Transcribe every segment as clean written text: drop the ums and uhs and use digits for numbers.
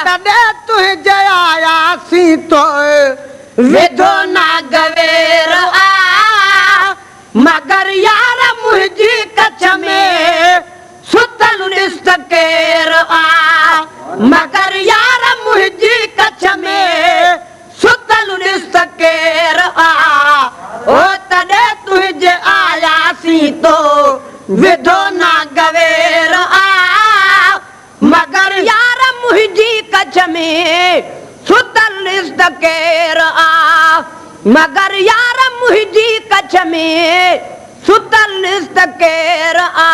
तॾे तुंहिंजे आयासीं तो विधो ना गवेर आ मगर यार मुंहिंजी कच्छ में सुतल ॾिस त केर आ मगर यार मुंहिंजी कच्छ में सुतल ॾिस त केर आ ओ तॾे तुंहिंजे आयासीं तो विधो ना गवेर आ मगर यार मुंहिंजी कच्छ में सुतल ॾिस त केर आ मगर यार मुंहिंजी कच्छ में सुतल ॾिस त केर आ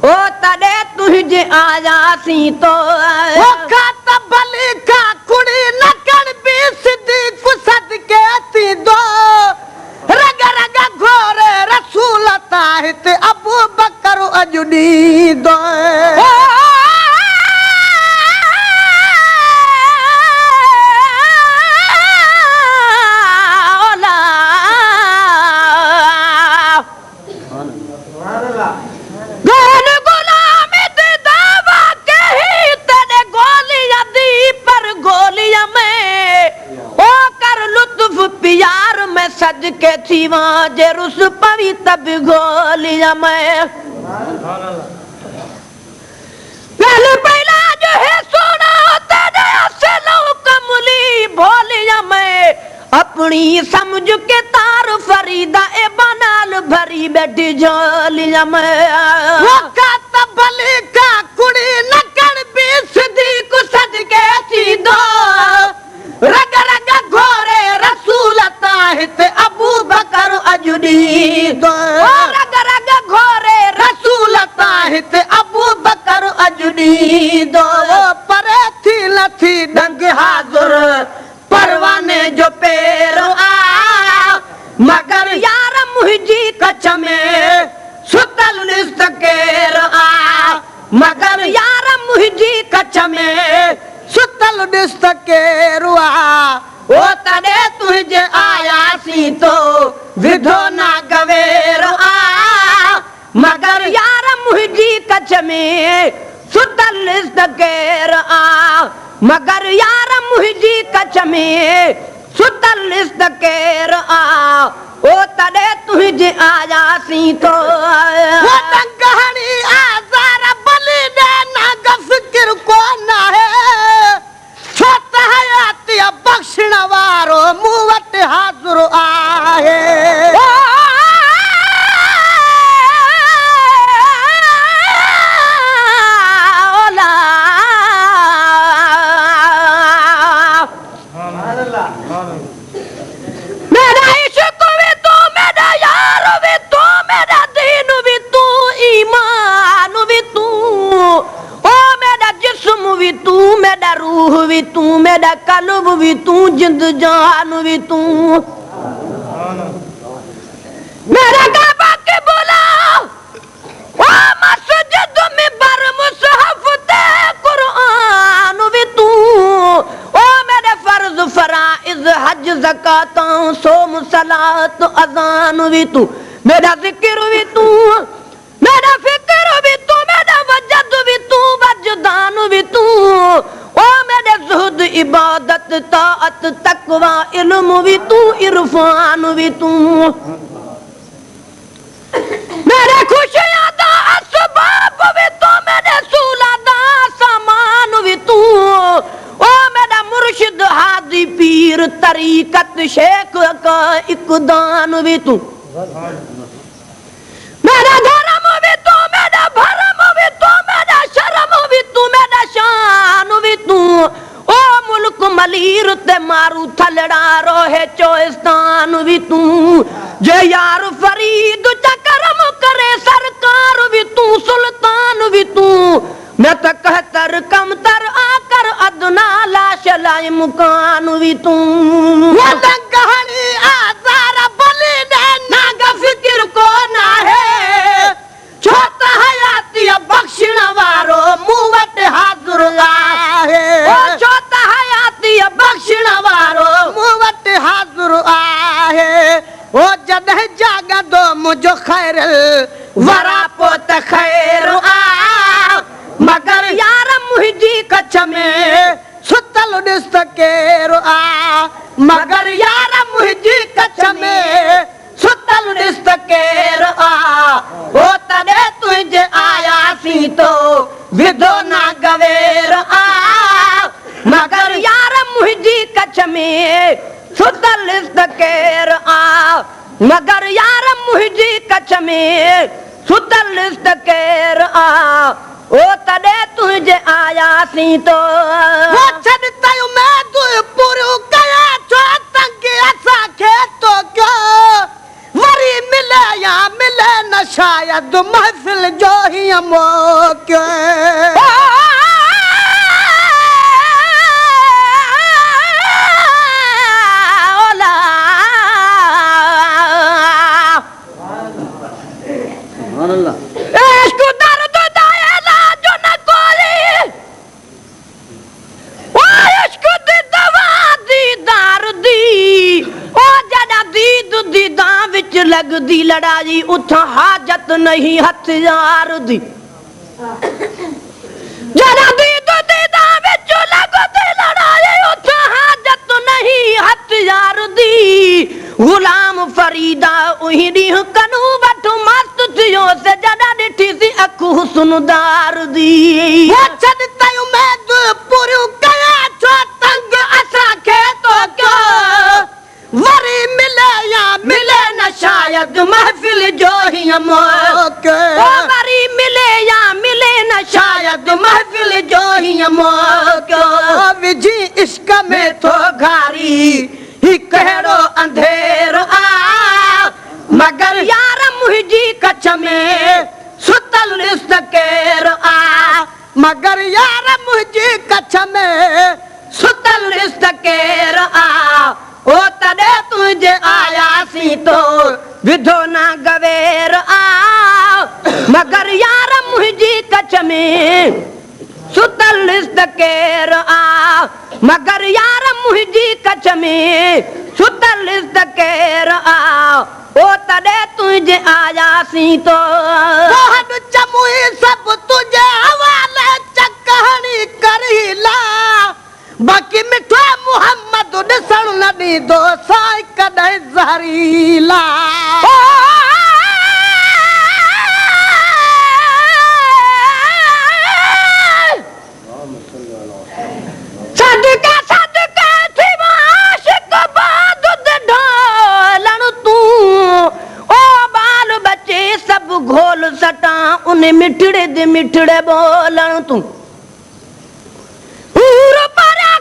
ओ तॾे तुंहिंजे आयासीं तो त भली का कुड़ी न कण बि सिधी कुसद के थींदो रग रग घोरे रसूल ता हिते अबू बकर अॼु ॾींदो सज के थी वहाँ जे रुस पवी तब गोलिया में पहले पहला जो है सोना तेरे असलों कमली भोलिया में अपनी समझ के तार फरीदा ए बनाल भरी बैठी झोलिया में वो का तबली का कुड़ी नकड़ भी सिधी को सज के थी दो रग रग घोरे रसूल ताहिते अबू बकर अॼु ॾींदो रग रग घोरे रसूल ताहिते अबू बकर अॼु ॾींदो परे थी लथी डंग हाज़ुर परवाने जो पेर आ मगर यार मुंहिंजी कच्छ में सुतल ॾिस त केर आ मगर यार मुंहिंजी कच्छ में सुतल ॾिस त केर आ ओ तॾे तुंहिंजे आयासीं तो विधो ना गवेर आ मगर यार मुंहिंजी कच्छ में सुतल ॾिस त केर आ मगर यार मुंहिंजी कच्छ में सुतल ॾिस त केर आ ओ तॾे तुंहिंजे आयासीं तो कहाणी आज़ार बली ॾे ना फ़िक्र कोन आहे छो त हयाती बख़्शण वारो मूं वटि हाज़ुर आहे मेरा इश्क भी तू मेरा यार भी तू मेरा दीन भी तू ईमान भी तू ओ मेरा जिस्म भी तू मेरा रूह भी तू मेरा कल्ब भी तू जिंद जान भी तू मेरा काबा के बोला ओ मस्जिद में बर मुसहफ ते कुरान भी तू ओ मेरे फर्ज फराइज हज ज़कात सोम सलात अज़ान भी तू मेरा जिक्र भी तू मेरा फिक्र भी तू मेरा वजद भी तू वजदान भी तू ओ मेरे ज़ुहद इबादत ताअत तकवा इल्म भी तू इरफान भी तू मेरे खुशियां दा असबाब भी तू मेरे सूला दा सामान भी तू ओ मेरा मुर्शिद हादी पीर तरीकत शेख का इकदान भी तू मेरा धर्म भी तू मेरा भरम भी तू मेरा शर्म भी तू मेरा शान भी तू ओ मुल्क मलीर ते मारू थलड़ा रोहे चोइस्तान भी तू जे यार फरीद चकरम करे सरकार भी तू सुल्तान भी तू मैं तो कहतर कम तर आकर अदना लाश लाई मुकान भी तू कहानी आज़ार बली दे नागा फिक्र को ना है छोटा हयाती बख्शण वारो मूं वटि हाज़ुर आहे ओ छोटा हयाती बख्शण वारो मूं वटि हाज़ुर आहे ओ जॾहिं जाॻंदो मुंहिंजो ख़ैर वरा पोइ त ख़ैर आ मगर यार मुंहिंजी कच्छ में आयासीं तो विधो ना गवेर आ मगर यार मुंहिंजी कच्छ में सुतल केर आ मगर यार मुंहिंजी कच्छ में सुतल केर आ ओ तॾहिं तुंहिंजे आयासीं तो छॾ तयूं मैं तू पूरो कया छो तंग असांखे तो कयो वरी मिले या मिले न शायद महफ़िल जो ही मौक़ो लगदी लड़ाई उथा हाजत नहीं हथियार दी जरा दीद दीदा विच लगदी लड़ाई उथा हाजत नहीं हथियार दी गुलाम फरीदा उही ॾींहुं कनू वठ मस्त थियो से जॾा ॾिठी सी अखु हुस्नदार दी छॾ तयूं मैं तू पूरो कया छो तंग असांखे तो कयो वरी मिले या मिले न शायद महफिल जो ही मौक़ो वरी मिले या मिले न शायद महफिल जो ही मौक़ो विझी इश्क में तो घारी ही कहिड़ो अंधेर आ मगर यार मुंहिंजी कच्छ में सुतल केर आ मगर यार मुंहिंजी कच्छ में सुतल केर आ ओ तॾहिं तुंहिंजे आयासीं तो विधो ना गवेर आ मगर यार मुंहिंजी कच्छ में सुतल केर आ मगर यार मुंहिंजी कच्छ में सुतल केर आ ओ तॾहिं तुंहिंजे आयासीं तो चमुई सब तुझे हवाले चकहणी करीला बाकी मिठो मोहम्मद ॾिसण न ॾींदो साईं कॾहिं ज़हरीला सदका सदका थी आशिक बादुद ढोलण तूं ओ बाल बच्चे सब घोल सटां उन मिठड़े दे मिठड़े बोलण तूं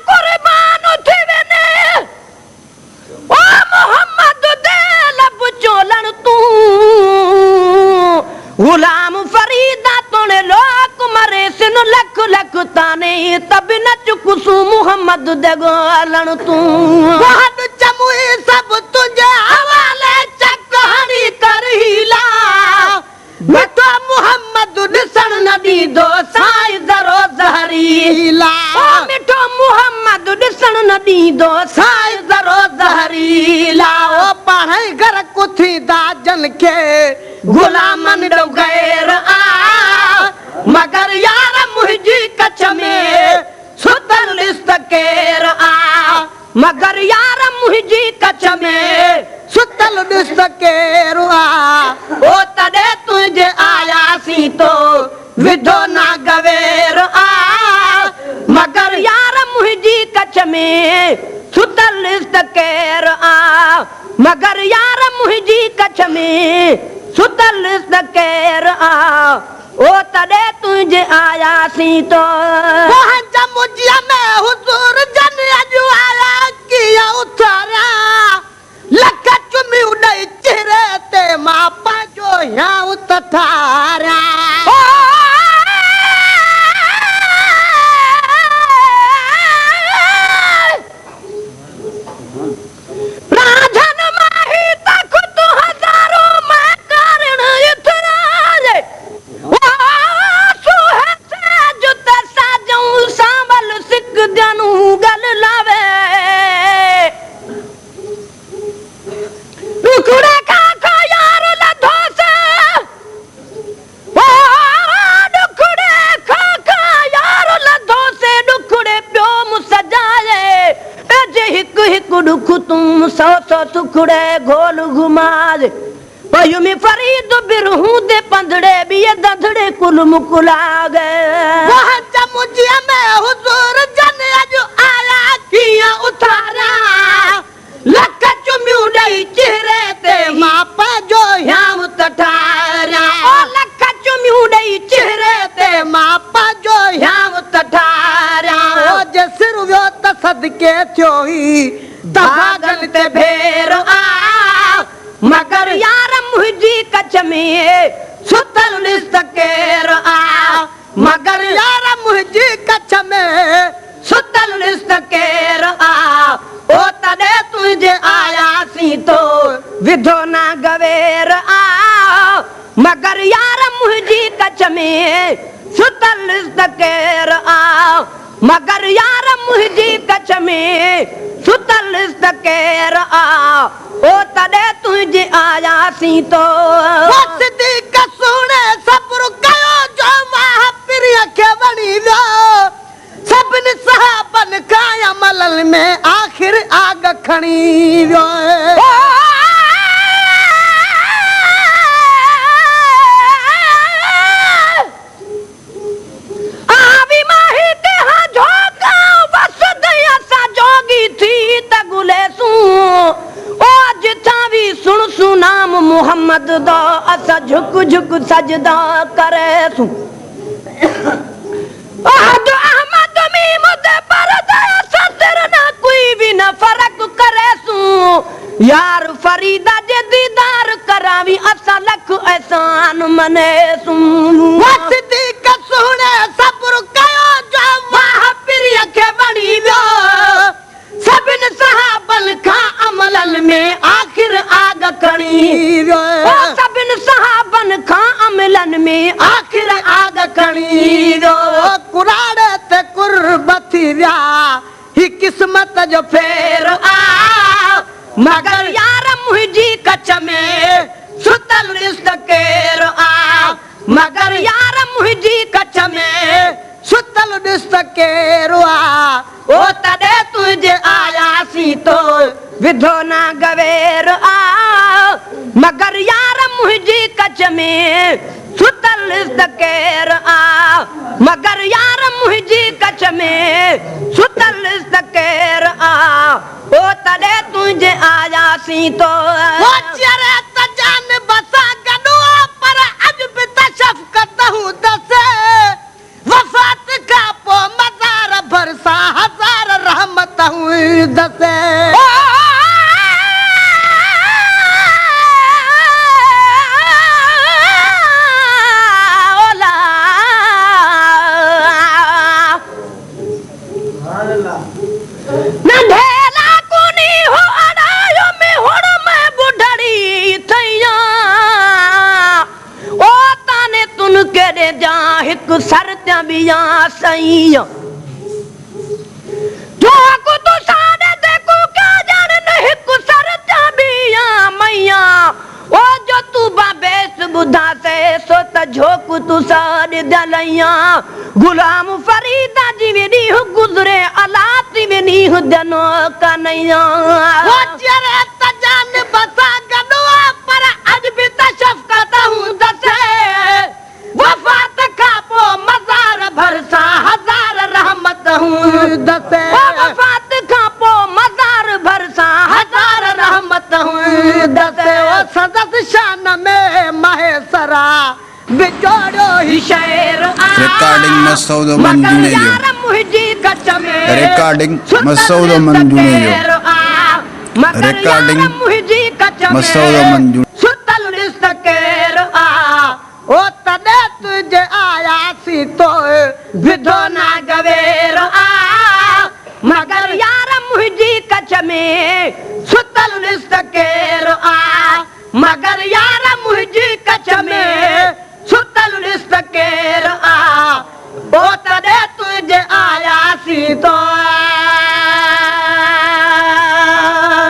कुर्बान थी वञे ओ मोहम्मद दे लब चोलण तूं गुलाम फरीदा तोड़े लोक मरे सिन लख लख ताने तब न चुकसू मोहम्मद दे गोलण तूं बहुत चमुई सब तुझे हवाले चकहणी करहीला मिठो मोहम्मद ॾिसण न ॾींदो साईं ज़रो ज़हरीला मिठो मोहम्मद ॾिसण न ॾींदो साईं ज़रो ज़हरीला ओ पाणई घर कुथींदा जन खे गुलामन ॾो गैर आ मगर यार मुंहिंजी कच्छ में सुतल केर आ मगर यार मुंहिंजी कच्छ में सुतल केर आ ओ तॾहिं तुंहिंजे आयासीं तो विधो ना गवेर आ मगर यार मुंहिंजी कच्छ में सुतल केर आ मगर यार मुंहिंजी कच्छ में सुतल केर आ ओ तॾहिं तुंहिंजे आयासीं तो मुझिया में हुजूर जन अॼु आया किया उथारिया लख चुमी उॾई चेहरे ते मां पंहिंजो या उथारिया दुख तुम सौ सौ टुकड़े घोल घुमा पयुमी फरीद बिरहूं दे पंधड़े भी ये दंधड़े कुल मुकुला गए वह जमुजिया में हुजूर जन अज आया किया उतारा लख चुमियूं ॾेई चेहरे ते माप जो याम तठारा ओ लख चुमियूं ॾेई चेहरे ते माप जो याम तठारा ओ जे सिर वियो त सदके थियो ई दभागन ते भेर आ मगर यार मुंहिंजी कच्छ में सुतल लिस्त केर आ मगर यार मुंहिंजी कच्छ में सुतल लिस्त केर आ ओ तॾे तुंहिंजे आयासीं तो विधो ना गवेर आ मगर यार मुंहिंजी कच्छ में सुतल लिस्त केर आ मगर यार मुंहिंजी कच्छ में सुतल लिस्त केर आ ओ तॾे तुंहिंजे आयासीं तो सिद्दीक़ सुणे सब्र कयो जो मां पिरीअ खे वणी वियो सभिनी सहाबनि खां अमलनि में आख़िर आग खणी वियो आवी माही के हा झोका बस दया सा जोगी थी त गुलेसू ओ जिथा भी सुन सुनाम मोहम्मद दा असा झुक झुक सजदा करेसू अहद अहमद मीम दे परदा सतर ना कोई भी न फर्क करेसू यार फरीदा जे दीदार करावी असा लख एहसान मनेसू सिद्दीक़ सुणे सब्र कयो जो मां पिरीअ खे वणी वियो सभिनी सहाबनि खां अमलनि में आख़िर आग खणी वियो सभिनी सहाबनि खां अमलनि में आख़िर आग खणी वियो कुराड़े ते कुर्ब थी विया ही किस्मत जो फेर आ मगर यार मुंहिंजी कच्छ में सुतल रिश्त केर आ मगर यार मुंहिंजी कच्छ में सुतल रिश्त केर आ ओ तॾे तुंहिंजे आयासीं तो विधो ना गवेर आ मगर यार मुंहिंजी कच्छ में सुतल रिश्त केर आ मगर यार मुंहिंजी कच्छ में सुतल रिश्त केर आ ओ तॾे तुंहिंजे आयासीं तो चरे त जान बसा गॾो पर अॼु बि त शफ़क़त हूंदसि वफ़ात खां पोइ मज़ार भरसा हज़ार रहमत हूंदसि नंढेला कोनी हो अड़ायो में हुण में बुढ़ड़ी थैया ओ ताने तुन केड़े जा हिक सरत्या बिया सैया ठोक तू साडे देखो का जान न हिक सरत्या बिया मैया ओ जो तू बाबेस बुधा से सो त झोक तू साडे दलैया गुलाम फरीदा जी वेदी गुजरे अलाती वेनी दनो कन्हैया ओ चरे त जान बसा गॾो पर अॼु बि त शफ़क़त हूंदसि वफ़ात खां पोइ मज़ार भरसा हज़ार रहमत हूंदसि वफ़ात खां पोइ मज़ार भरसा हज़ार रहमत हूंदसि ओ सदस शान में महेसरा बिजोड़ो ही शेर आ रिकॉर्डिंग मसूद मंजूने जो यार मुंहिंजी कच्छ में रिकॉर्डिंग मसूद मंजूने जो रिकॉर्डिंग मुंहिंजी कच्छ में मसूद मंजूने सुतल रिश्त केर आ ओ तॾे तुझे आयासीं तो विधो ना गवेर आ मगर यार मुंहिंजी कच्छ में सुतल रिश्त केर आ मगर यार मुंहिंजी कच्छ में